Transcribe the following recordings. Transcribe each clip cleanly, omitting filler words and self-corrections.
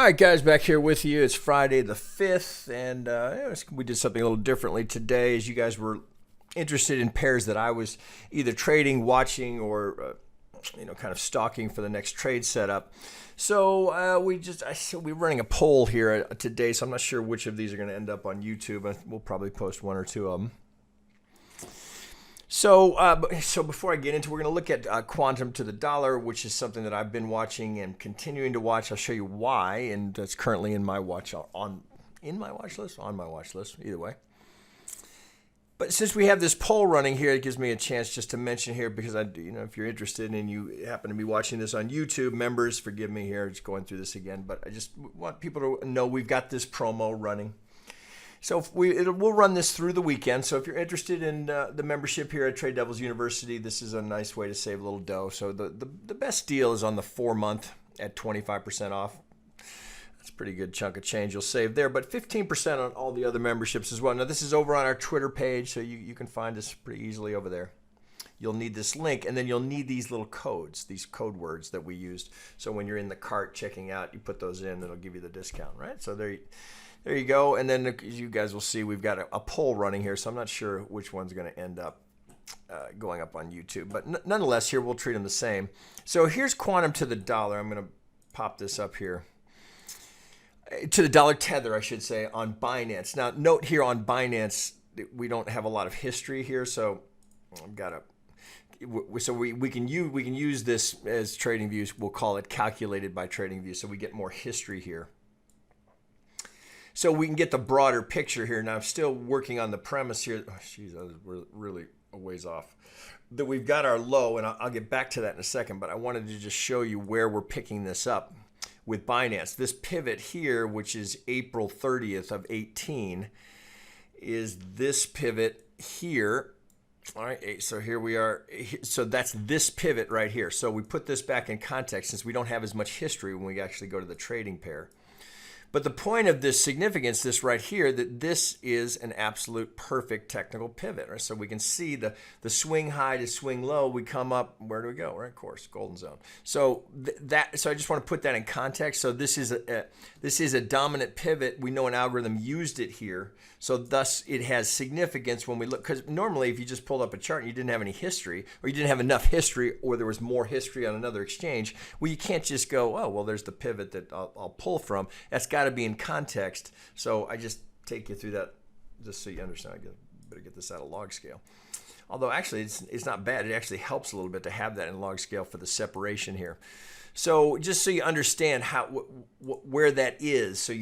All right, guys, back here with you. It's Friday the 5th, and we did something a little differently today as you guys were interested in pairs that I was either trading, watching, or kind of stalking for the next trade setup. So we're running a poll here today, so I'm not sure which of these are going to end up on YouTube. We'll probably post one or two of them. So before I get into, we're going to look at quantum to the dollar, which is something that I've been watching and continuing to watch. I'll show you why, and that's currently in my watch on my watch list, either way. But since we have this poll running here, it gives me a chance just to mention here, because if you're interested and you happen to be watching this on YouTube, members, forgive me here, just going through this again, but I just want people to know we've got this promo running. So we'll run this through the weekend. So if you're interested in the membership here at Trade Devils University, this is a nice way to save a little dough. So the best deal is on the 4-month at 25% off. That's a pretty good chunk of change you'll save there, but 15% on all the other memberships as well. Now this is over on our Twitter page, so you can find us pretty easily over there. You'll need this link, and then you'll need these little codes, these code words that we used. So when you're in the cart checking out, you put those in, and it'll give you the discount, right? So there you go. And then as you guys will see, we've got a poll running here, so I'm not sure which one's going to end up going up on YouTube. But nonetheless, here we'll treat them the same. So here's quantum to the dollar. I'm going to pop this up here. To the dollar tether, I should say, on Binance. Now, note here on Binance, we don't have a lot of history here, so I've got to... So we can use this as trading views. We'll call it calculated by trading views, so we get more history here. So we can get the broader picture here. Now I'm still working on the premise here. Oh, geez, we're really a ways off. That we've got our low, and I'll get back to that in a second, but I wanted to just show you where we're picking this up with Binance. This pivot here, which is April 30th of 18, is this pivot here. All right, so here we are. So that's this pivot right here. So we put this back in context since we don't have as much history when we actually go to the trading pair. But the point of this significance, this right here, that this is an absolute perfect technical pivot, right? So we can see the swing high to swing low. We come up, where do we go? Right, of course, golden zone. So so I just want to put that in context. So this is a dominant pivot. We know an algorithm used it here. So thus it has significance when we look, because normally if you just pulled up a chart and you didn't have any history, or you didn't have enough history, or there was more history on another exchange, well, you can't just go, oh, well, there's the pivot that I'll pull from. That's got to be in context. So I just take you through that just so you understand. I better get this out of log scale. Although actually it's not bad. It actually helps a little bit to have that in log scale for the separation here. So just so you understand where that is, so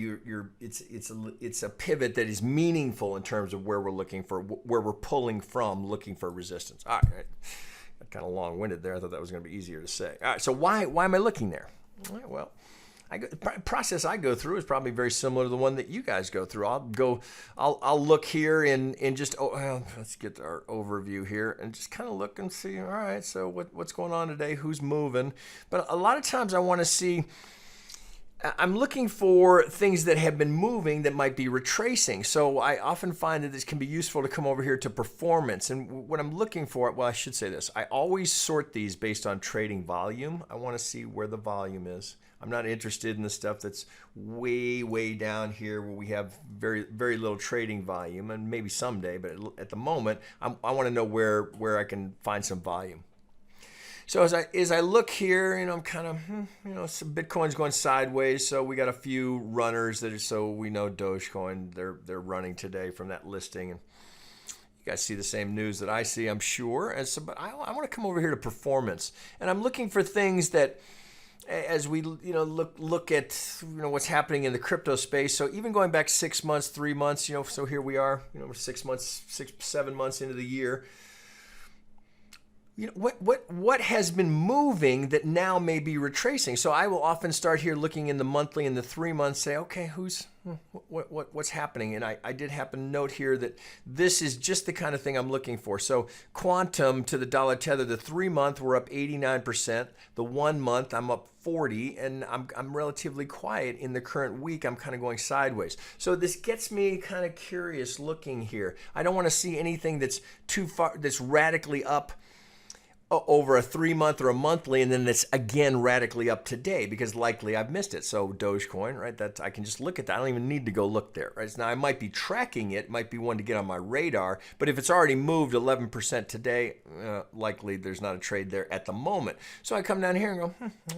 it's a pivot that is meaningful in terms of where we're looking for, where we're pulling from, looking for resistance. All right, kind of long-winded there. I thought that was going to be easier to say. All right, so why am I looking there? All right, well, the process I go through is probably very similar to the one that you guys go through. I'll look here in just, let's get our overview here and just kind of look and see, all right, so what's going on today? Who's moving? But a lot of times I want to see, I'm looking for things that have been moving that might be retracing. So I often find that this can be useful to come over here to performance. And what I'm looking for, well, I should say this. I always sort these based on trading volume. I want to see where the volume is. I'm not interested in the stuff that's way, way down here where we have very, very little trading volume, and maybe someday, but at the moment, I want to know where I can find some volume. So as I look here, I'm kind of, some Bitcoin's going sideways, so we got a few runners that are, so we know Dogecoin, they're running today from that listing, and you guys see the same news that I see, I'm sure. But I want to come over here to performance, and I'm looking for things that, as we look at what's happening in the crypto space. So even going back 6 months, 3 months, so here we are, we're 7 months into the year. What has been moving that now may be retracing? So I will often start here looking in the monthly and the 3 months, say, okay, what's happening? And I did happen to note here that this is just the kind of thing I'm looking for. So quantum to the dollar tether, the 3 month we're up 89%, the 1 month I'm up 40, and I'm relatively quiet in the current week. I'm kind of going sideways. So this gets me kind of curious looking here. I don't want to see anything that's too far, that's radically up over a 3-month or a monthly, and then it's again radically up today because likely I've missed it. So Dogecoin, right? That I can just look at that. I don't even need to go look there, right? Now I might be tracking it, might be one to get on my radar, but if it's already moved 11% today, likely there's not a trade there at the moment. So I come down here and go,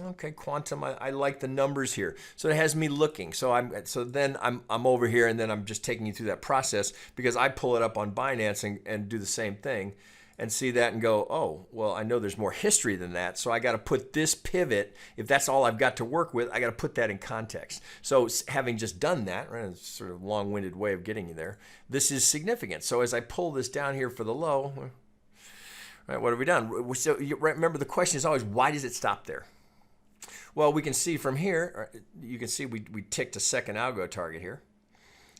okay, quantum. I like the numbers here, so it has me looking. So then I'm over here, and then I'm just taking you through that process because I pull it up on Binance and do the same thing. And see that and go, oh, well, I know there's more history than that. So I got to put this pivot, if that's all I've got to work with, I got to put that in context. So having just done that, right, it's sort of a long-winded way of getting you there, this is significant. So as I pull this down here for the low, right, what have we done? So remember, the question is always, why does it stop there? Well, we can see from here, you can see we ticked a second algo target here.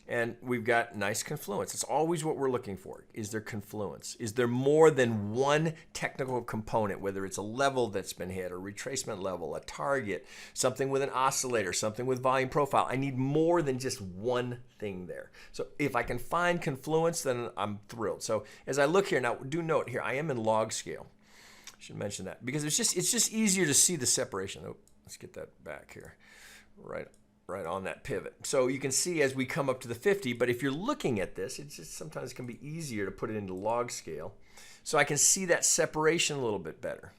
And we've got nice confluence. It's always what we're looking for. Is there confluence? Is there more than one technical component, whether it's a level that's been hit, a retracement level, a target, something with an oscillator, something with volume profile? I need more than just one thing there. So if I can find confluence, then I'm thrilled. So as I look here, now do note here, I am in log scale. I should mention that because it's just easier to see the separation. Oh, let's get that back here. Right on that pivot. So you can see as we come up to the 50, but if you're looking at this, it just sometimes can be easier to put it into log scale. So I can see that separation a little bit better,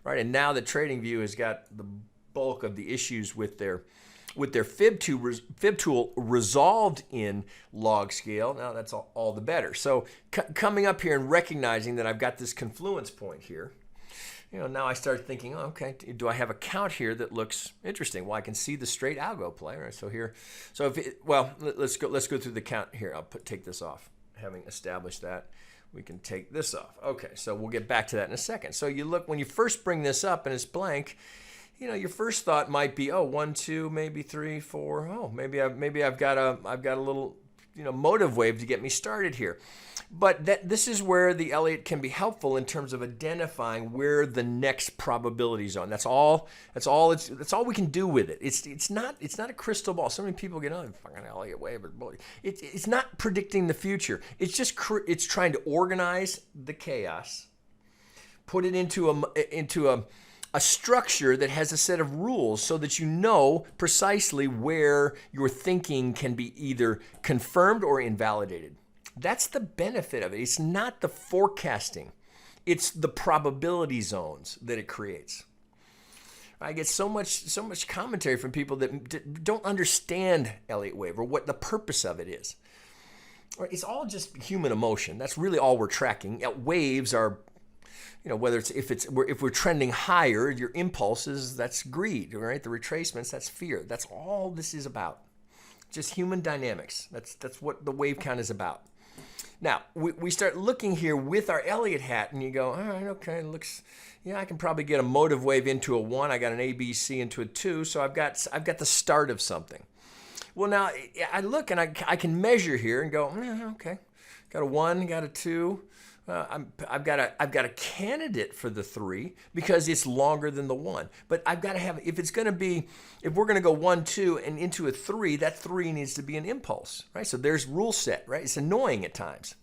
right? And now the TradingView has got the bulk of the issues with their fib tool resolved in log scale. Now that's all the better. So coming up here and recognizing that I've got this confluence point here, now I start thinking, oh, okay, do I have a count here that looks interesting? Well, I can see the straight algo play, right? So here, let's go through the count here. I'll take this off. Having established that, we can take this off. Okay, so we'll get back to that in a second. So you look, when you first bring this up and it's blank, your first thought might be, oh, 1, 2, maybe 3, 4. Oh, maybe I've got a little, motive wave to get me started here. But this is where the Elliott can be helpful in terms of identifying where the next probability zone. That's all we can do with it. It's not a crystal ball. So many people get, oh, fucking Elliott Wave. It's not predicting the future. It's just it's trying to organize the chaos, put it into a structure that has a set of rules so that you know precisely where your thinking can be either confirmed or invalidated. That's the benefit of it. It's not the forecasting. It's the probability zones that it creates. I get so much commentary from people that don't understand Elliott Wave or what the purpose of it is. It's all just human emotion. That's really all we're tracking. Waves are, whether if we're trending higher, your impulses, that's greed, right? The retracements, that's fear. That's all this is about. Just human dynamics. That's what the wave count is about. Now, we start looking here with our Elliott hat, and you go, all right, okay, looks, I can probably get a motive wave into a 1. I got an ABC into a 2, so I've got the start of something. Well, now, I look, and I can measure here and go, okay, got a 1, got a 2. I've got a candidate for the 3 because it's longer than the 1. But I've got to have, if we're going to go 1, 2 and into a 3, that 3 needs to be an impulse, right? So there's rule set, right? It's annoying at times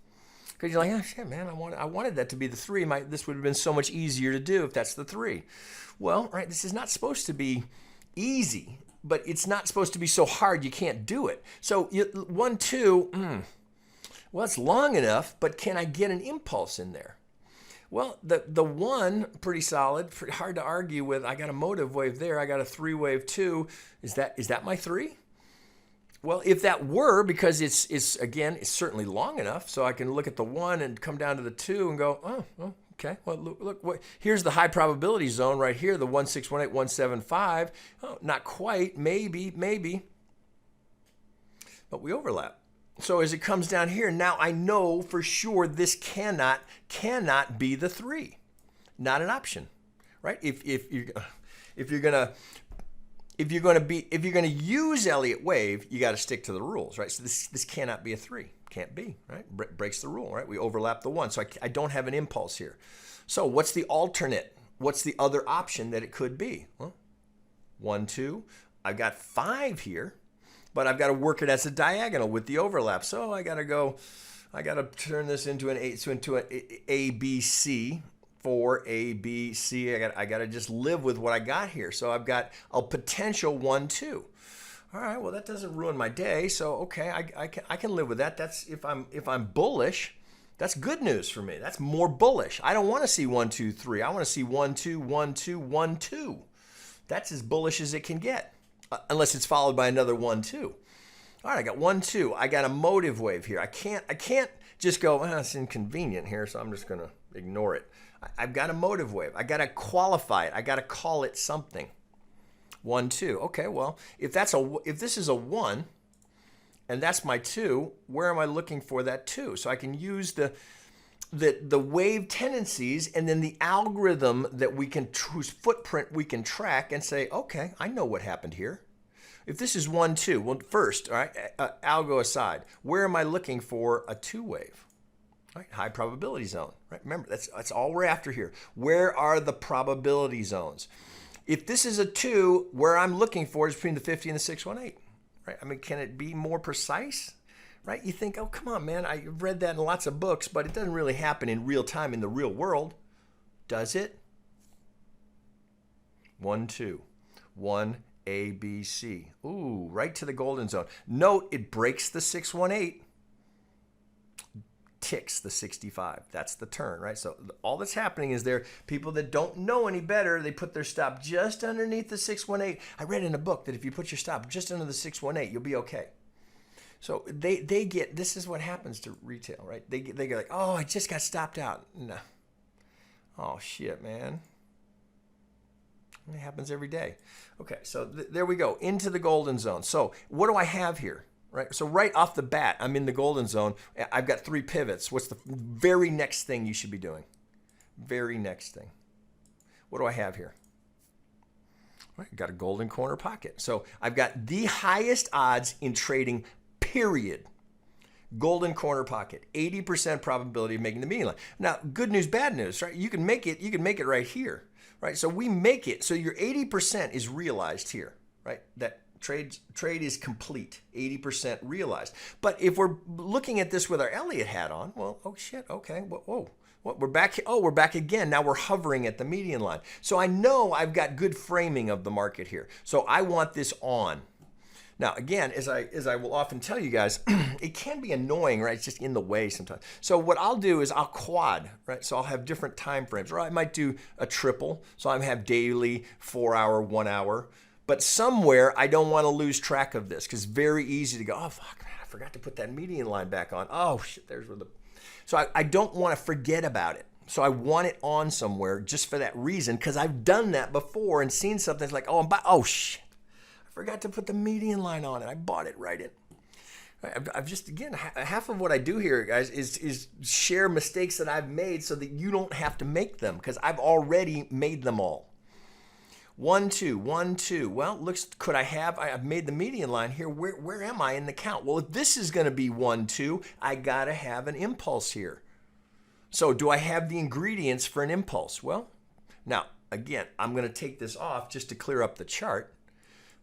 because you're like, oh shit, man, I wanted that to be the 3. This would have been so much easier to do if that's the 3. Well, right, this is not supposed to be easy, but it's not supposed to be so hard you can't do it. So 1, 2, well, it's long enough, but can I get an impulse in there? Well, the 1, pretty solid, pretty hard to argue with. I got a motive wave there. I got a 3 wave 2. Is that my 3? Well, if that were, because it's certainly long enough, so I can look at the 1 and come down to the 2 and go, oh, okay. Well, look, here's the high probability zone right here, the 1618, 175. Oh, not quite, maybe, but we overlap. So as it comes down here, now I know for sure this cannot be the 3. Not an option, right? If you're gonna use Elliott Wave, you got to stick to the rules, right? So this cannot be a 3. Can't be, right? Breaks the rule, right? We overlap the 1, so I don't have an impulse here. So what's the alternate? What's the other option that it could be? Well, 1, 2. I've got 5 here. But I've got to work it as a diagonal with the overlap. So I got to turn this into an ABC 4, A, B, C. I got to just live with what I got here. So I've got a potential 1, 2. All right, well, that doesn't ruin my day. So, okay, I can live with that. That's if I'm bullish, that's good news for me. That's more bullish. I don't want to see 1, 2, 3. I want to see 1, 2, 1, 2, 1, 2. That's as bullish as it can get, unless it's followed by another 1, 2. All right, I got 1, 2. I got a motive wave here. I can't just go, it's inconvenient here, so I'm just going to ignore it. I've got a motive wave. I got to qualify it. I got to call it something. 1, 2. Okay, well, if this is a 1 and that's my 2, where am I looking for that 2? So I can use the wave tendencies and then the algorithm that whose footprint we can track and say, okay, I know what happened here. If this is 1, 2, well, first, all right, algo aside, where am I looking for a 2 wave? All right, high probability zone, right? Remember, that's all we're after here. Where are the probability zones? If this is a 2, where I'm looking for is between the 50 and the 618, right? I mean, can it be more precise, right? You think, oh, come on, man, I've read that in lots of books, but it doesn't really happen in real time in the real world, does it? 1, 2, 1, A, B, C. Ooh, right to the golden zone. Note, it breaks the 618, ticks the 65. That's the turn, right? So all that's happening is there people that don't know any better, they put their stop just underneath the 618. I read in a book that if you put your stop just under the 618, you'll be okay. So they get, this is what happens to retail, right? They get like, oh, I just got stopped out. No. Oh, shit, man. It happens every day. Okay, so there we go, into the golden zone. So what do I have here? Right, so right off the bat, I'm in the golden zone. I've got 3 pivots. What's the very next thing you should be doing? Very next thing. What do I have here? All right, got a golden corner pocket. So I've got the highest odds in trading, period. Golden corner pocket, 80% probability of making the median line. Now, good news, bad news, right? You can make it right here, right? So we make it, so your 80% is realized here, right? That trade is complete, 80% realized. But if we're looking at this with our Elliott hat on, well, oh shit, okay, whoa, what, we're back. Oh, we're back again. Now we're hovering at the median line. So I know I've got good framing of the market here. So I want this on. Now, again, as I will often tell you guys, it can be annoying, right? It's just in the way sometimes. So what I'll do is I'll quad, right? So I'll have different time frames, or I might do a triple. So I have daily, 4 hour, 1 hour. But somewhere, I don't want to lose track of this because it's very easy to go, oh, fuck, man, I forgot to put that median line back on. Oh, shit, there's where the... So I don't want to forget about it. So I want it on somewhere just for that reason because I've done that before and seen something that's like, oh, shit, I forgot to put the median line on it. I bought it right in. I've just, again, half of what I do here, guys, is share mistakes that I've made so that you don't have to make them because I've already made them all. 1, 2, 1, 2. Well, could I have? I've made the median line here. Where am I in the count? Well, if this is going to be 1, 2, I got to have an impulse here. So do I have the ingredients for an impulse? Well, now, again, I'm going to take this off just to clear up the chart.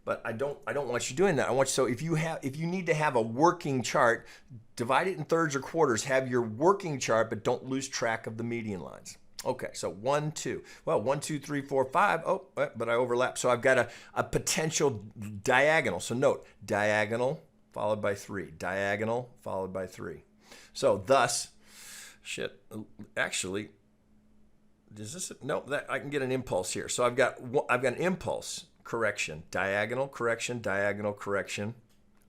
But I don't want you doing that. So if you need to have a working chart, divide it in thirds or quarters, have your working chart, but don't lose track of the median lines. Okay, so 1, 2. Well, 1, 2, 3, 4, 5. Oh, but I overlap. So I've got a potential diagonal. So note, diagonal followed by 3. Diagonal followed by 3. So thus, actually, is this? No, I can get an impulse here. So I've got an impulse, correction, diagonal, correction, diagonal, correction.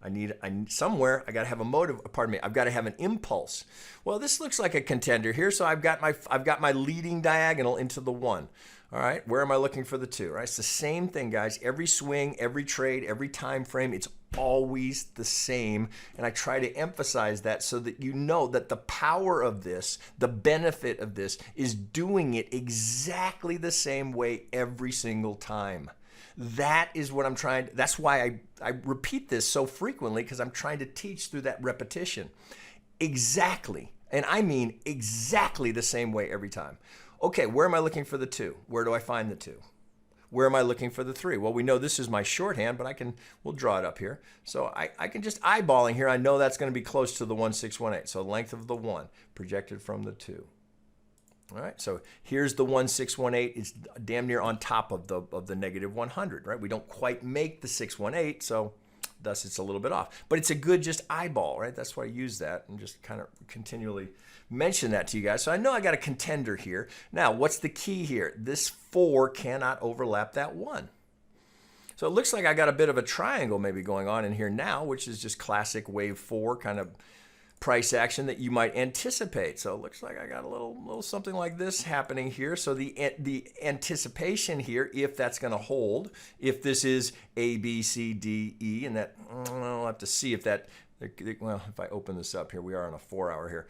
I need somewhere, I got to have a motive, pardon me, I've got to have an impulse. Well, this looks like a contender here, so I've got my leading diagonal into the 1. All right, where am I looking for the 2? Right, it's the same thing, guys. Every swing, every trade, every time frame, it's always the same. And I try to emphasize that so that you know that the power of this, the benefit of this, is doing it exactly the same way every single time. That is what I'm trying to, that's why I repeat this so frequently, because I'm trying to teach through that repetition. Exactly, and I mean exactly the same way every time. Okay, where am I looking for the 2? Where do I find the 2? Where am I looking for the 3? Well, we know this is my shorthand, but we'll draw it up here. So I can just eyeballing here, I know that's going to be close to the 1618. So length of the 1 projected from the 2. All right, so here's the 1618. It's damn near on top of the negative 100, right? We don't quite make the 618, so thus it's a little bit off. But it's a good just eyeball, right? That's why I use that and just kind of continually mention that to you guys. So I know I got a contender here. Now, what's the key here? This 4 cannot overlap that 1. So it looks like I got a bit of a triangle maybe going on in here now, which is just classic wave 4 kind of price action that you might anticipate. So it looks like I got a little something like this happening here. So the anticipation here, if that's going to hold, if this is A, B, C, D, E, and that, I'll have to see if that, well, if I open this up here, we are on a 4-hour here.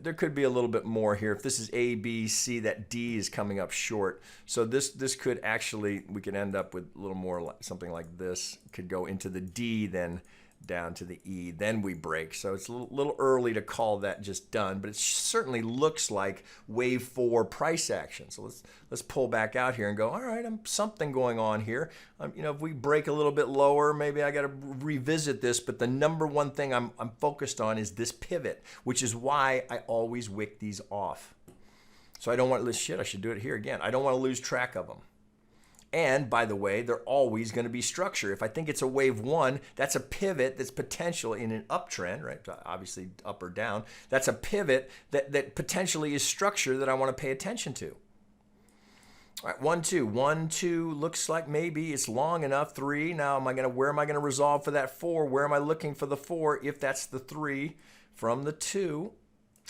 There could be a little bit more here. If this is A, B, C, that D is coming up short. So this could actually, we could end up with a little more something like this. Could go into the D, then down to the E, then we break. So it's a little early to call that just done, but it certainly looks like wave 4 price action. So let's pull back out here and go, all right, something going on here. You know, if we break a little bit lower, maybe I got to revisit this, but the number one thing I'm focused on is this pivot, which is why I always wick these off. So I don't want to lose shit. I should do it here again. I don't want to lose track of them. And by the way, they're always going to be structure. If I think it's a wave 1, that's a pivot that's potential in an uptrend, right? Obviously up or down. That's a pivot that potentially is structure that I want to pay attention to. All right, 1, 2. 1, 2 looks like maybe it's long enough. 3. Now, where am I going to resolve for that 4? Where am I looking for the 4 if that's the 3 from the 2?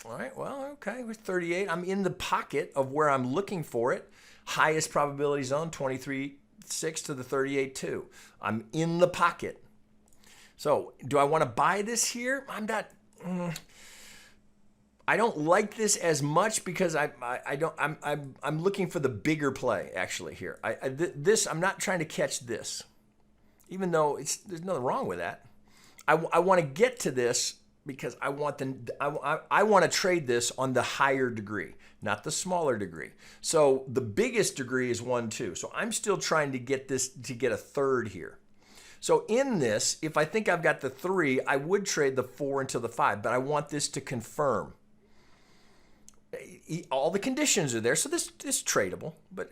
All right, well, okay, with 38. I'm in the pocket of where I'm looking for it. Highest probability zone, 23.6 to the 38.2. I'm in the pocket. So do I want to buy this here? I'm not. I don't like this as much because I'm looking for the bigger play actually here. I'm not trying to catch this, even though there's nothing wrong with that. I want to get to this because I want to trade this on the higher degree, not the smaller degree. So the biggest degree is 1, 2. So I'm still trying to get this to get a third here. So in this, if I think I've got the 3, I would trade the 4 until the 5, but I want this to confirm. All the conditions are there, so this is tradable. But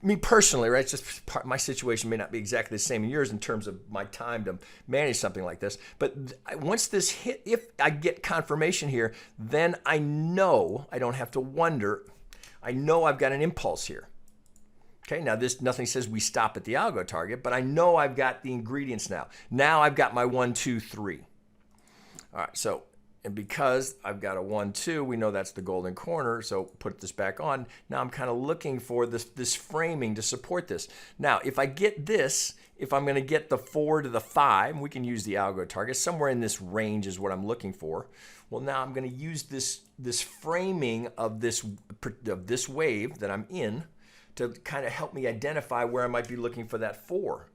me personally, right? It's just my situation may not be exactly the same as yours in terms of my time to manage something like this. But once this hit, if I get confirmation here, then I know I don't have to wonder. I know I've got an impulse here. Okay, now nothing says we stop at the algo target, but I know I've got the ingredients now. Now I've got my 1, 2, 3. All right, so. And because I've got a 1, 2, we know that's the golden corner. So put this back on. Now I'm kind of looking for this framing to support this. Now, if I get this, if I'm going to get the 4 to the 5, we can use the algo target. Somewhere in this range is what I'm looking for. Well, now I'm going to use this framing of this wave that I'm in to kind of help me identify where I might be looking for that 4.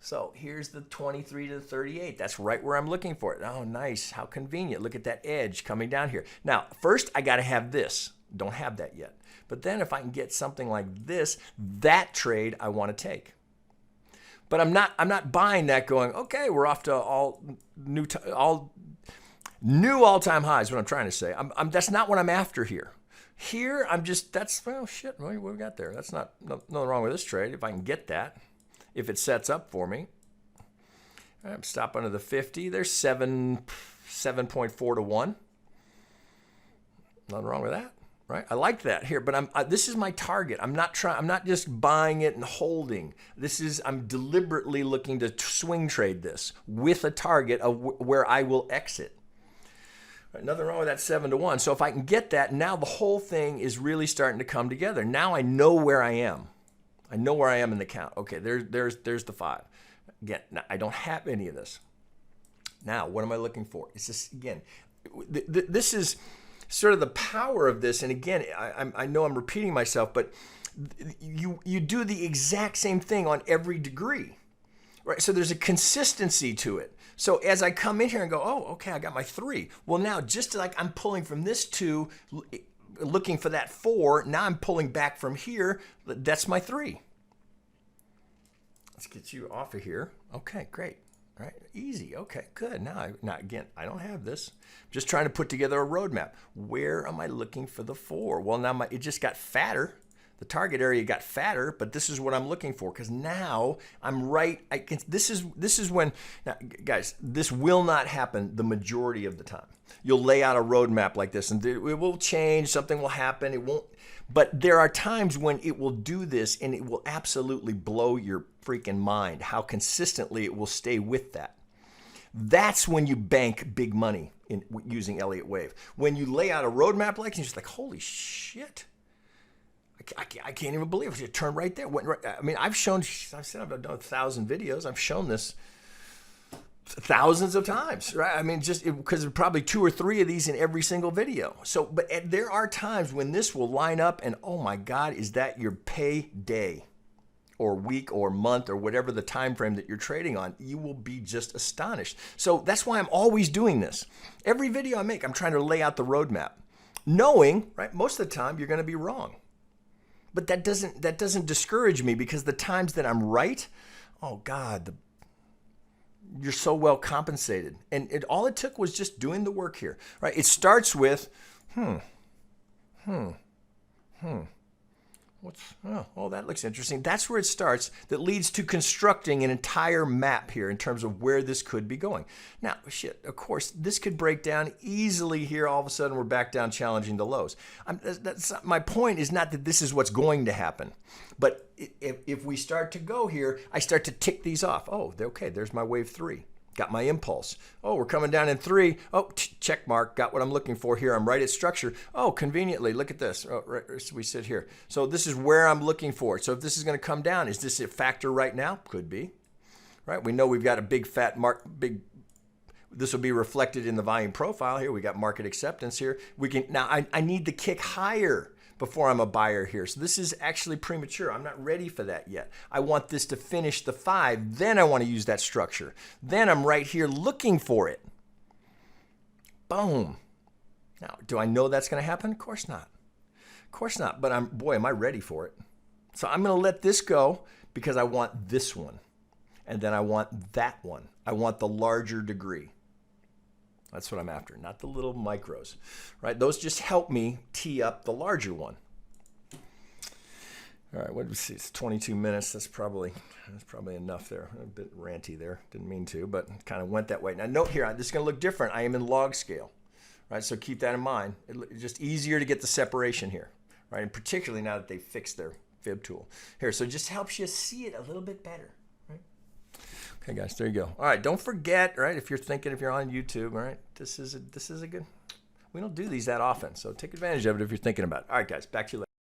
So here's the 23 to the 38. That's right where I'm looking for it. Oh, nice. How convenient. Look at that edge coming down here. Now, first, I got to have this. Don't have that yet. But then if I can get something like this, that trade I want to take. But I'm not buying that going, okay, we're off to all new all-time highs, what I'm trying to say. That's not what I'm after here. Here, well, shit, what we got there? That's nothing wrong with this trade if I can get that. If it sets up for me. All right, stop under the 50. There's 7.4 to 1. Nothing wrong with that, right? I like that here, but this is my target. I'm not just buying it and holding. I'm deliberately looking to swing trade this with a target of where I will exit. Right, nothing wrong with that 7 to 1. So if I can get that, now the whole thing is really starting to come together. Now I know where I am. I know where I am in the count. Okay, there's the 5. Again, now I don't have any of this. Now, what am I looking for? It's just, again, this is sort of the power of this. And again, I know I'm repeating myself, but you do the exact same thing on every degree, right? So there's a consistency to it. So as I come in here and go, oh, okay, I got my 3. Well, now just like I'm pulling from this 2, looking for that 4, now I'm pulling back from here. That's my 3. Let's get you off of here. Okay, great. Right? Easy. Okay, good. Now again, I don't have this. I'm just trying to put together a roadmap. Where am I looking for the 4? Well, now it just got fatter. The target area got fatter, but this is what I'm looking for because now I'm right. This is when, now, guys, this will not happen the majority of the time. You'll lay out a roadmap like this and it will change, something will happen, it won't. But there are times when it will do this and it will absolutely blow your freaking mind how consistently it will stay with that. That's when you bank big money in using Elliott Wave. When you lay out a roadmap like this, you're just like, holy shit. I can't even believe it. It turned right there. Went right, I mean, I've said I've done 1,000 videos. I've shown this thousands of times, right? I mean, just because there's probably 2 or 3 of these in every single video. So, but there are times when this will line up and oh my God, is that your payday or week or month or whatever the time frame that you're trading on? You will be just astonished. So that's why I'm always doing this. Every video I make, I'm trying to lay out the roadmap, knowing, right, most of the time you're going to be wrong. But that doesn't discourage me because the times that I'm right, oh God, you're so well compensated. And all it took was just doing the work here, right? It starts with, oh, that looks interesting. That's where it starts. That leads to constructing an entire map here in terms of where this could be going. Now, shit, of course, this could break down easily here. All of a sudden, we're back down challenging the lows. My point is not that this is what's going to happen. But if we start to go here, I start to tick these off. Oh, okay, there's my wave 3. Got my impulse. Oh, we're coming down in 3. Oh, check mark. Got what I'm looking for here. I'm right at structure. Oh, conveniently, look at this. Oh, right, so we sit here. So this is where I'm looking for. So if this is going to come down, is this a factor right now? Could be. Right? We know we've got a big fat this will be reflected in the volume profile here. We got market acceptance here. We can now. I need the kick higher before I'm a buyer here. So this is actually premature. I'm not ready for that yet. I want this to finish the 5. Then I want to use that structure. Then I'm right here looking for it. Boom. Now, do I know that's going to happen? Of course not. Of course not. But boy, am I ready for it. So I'm going to let this go because I want this one. And then I want that one. I want the larger degree. That's what I'm after, not the little micros, right? Those just help me tee up the larger one. All right, what did we see? It's 22 minutes. That's probably enough there. A bit ranty there. Didn't mean to, but kind of went that way. Now note here, this is going to look different. I am in log scale, right? So keep that in mind. It's just easier to get the separation here, right? And particularly now that they fixed their fib tool here. So it just helps you see it a little bit better. Okay, guys, there you go. All right, don't forget, right, if you're on YouTube, all right, this is a good, we don't do these that often, so take advantage of it if you're thinking about it. All right, guys, back to you later.